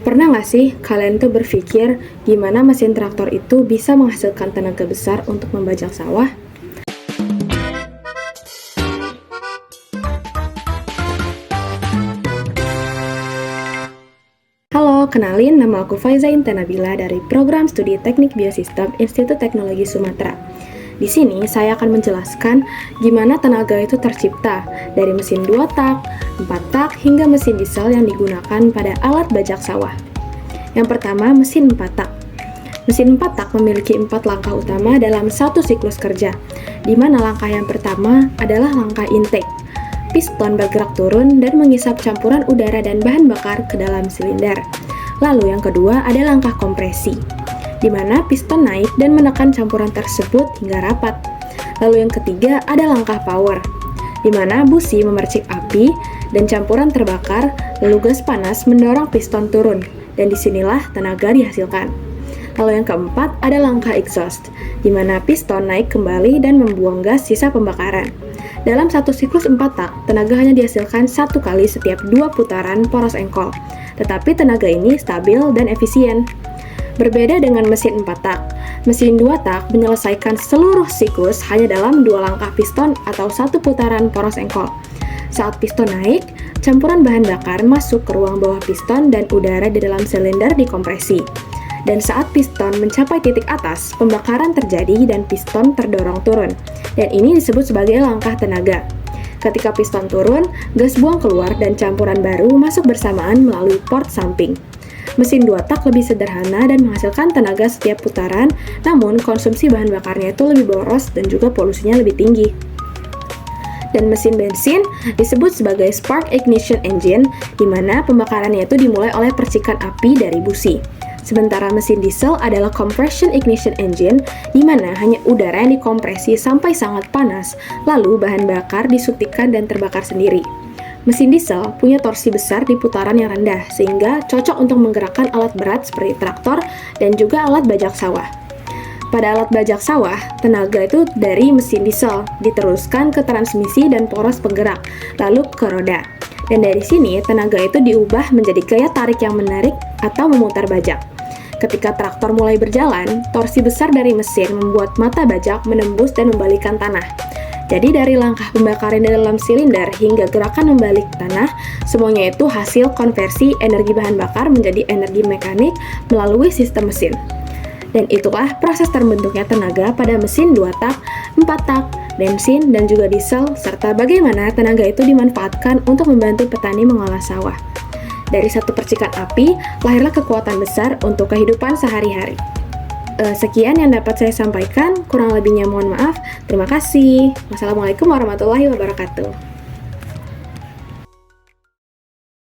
Pernah nggak sih kalian tuh berpikir gimana mesin traktor itu bisa menghasilkan tenaga besar untuk membajak sawah? Halo, kenalin nama aku Faiza Intanabila dari Program Studi Teknik Biosistem Institut Teknologi Sumatera. Di sini saya akan menjelaskan gimana tenaga itu tercipta dari mesin 2 tak, 4 tak, hingga mesin diesel yang digunakan pada alat bajak sawah. Yang pertama, mesin 4 tak. Mesin 4 tak memiliki 4 langkah utama dalam satu siklus kerja, di mana langkah yang pertama adalah langkah intake. Piston bergerak turun dan mengisap campuran udara dan bahan bakar ke dalam silinder. Lalu yang kedua ada langkah kompresi, di mana piston naik dan menekan campuran tersebut hingga rapat. Lalu yang ketiga ada langkah power, di mana busi memercik api dan campuran terbakar, lalu gas panas mendorong piston turun, dan disinilah tenaga dihasilkan. Lalu yang keempat ada langkah exhaust, di mana piston naik kembali dan membuang gas sisa pembakaran. Dalam satu siklus 4 tak, tenaga hanya dihasilkan 1 kali setiap 2 putaran poros engkol, tetapi tenaga ini stabil dan efisien. Berbeda dengan mesin 4 tak, mesin 2 tak menyelesaikan seluruh siklus hanya dalam 2 langkah piston atau 1 putaran poros engkol. Saat piston naik, campuran bahan bakar masuk ke ruang bawah piston dan udara di dalam silinder dikompresi. Dan saat piston mencapai titik atas, pembakaran terjadi dan piston terdorong turun. Dan ini disebut sebagai langkah tenaga. Ketika piston turun, gas buang keluar dan campuran baru masuk bersamaan melalui port samping. Mesin 2 tak lebih sederhana dan menghasilkan tenaga setiap putaran, namun konsumsi bahan bakarnya itu lebih boros dan juga polusinya lebih tinggi. Dan mesin bensin disebut sebagai spark ignition engine, di mana pembakarannya itu dimulai oleh percikan api dari busi. Sementara mesin diesel adalah compression ignition engine, di mana hanya udara yang dikompresi sampai sangat panas, lalu bahan bakar disuntikkan dan terbakar sendiri. Mesin diesel punya torsi besar di putaran yang rendah, sehingga cocok untuk menggerakkan alat berat seperti traktor dan juga alat bajak sawah. Pada alat bajak sawah, tenaga itu dari mesin diesel diteruskan ke transmisi dan poros penggerak, lalu ke roda. Dan dari sini, tenaga itu diubah menjadi gaya tarik yang menarik atau memutar bajak. Ketika traktor mulai berjalan, torsi besar dari mesin membuat mata bajak menembus dan membalikkan tanah. Jadi dari langkah pembakaran di dalam silinder hingga gerakan membalik tanah, semuanya itu hasil konversi energi bahan bakar menjadi energi mekanik melalui sistem mesin. Dan itulah proses terbentuknya tenaga pada mesin 2 tak, 4 tak, bensin, dan juga diesel, serta bagaimana tenaga itu dimanfaatkan untuk membantu petani mengolah sawah. Dari satu percikan api, lahirlah kekuatan besar untuk kehidupan sehari-hari. Sekian yang dapat saya sampaikan, kurang lebihnya mohon maaf. Terima kasih. Wassalamualaikum warahmatullahi wabarakatuh.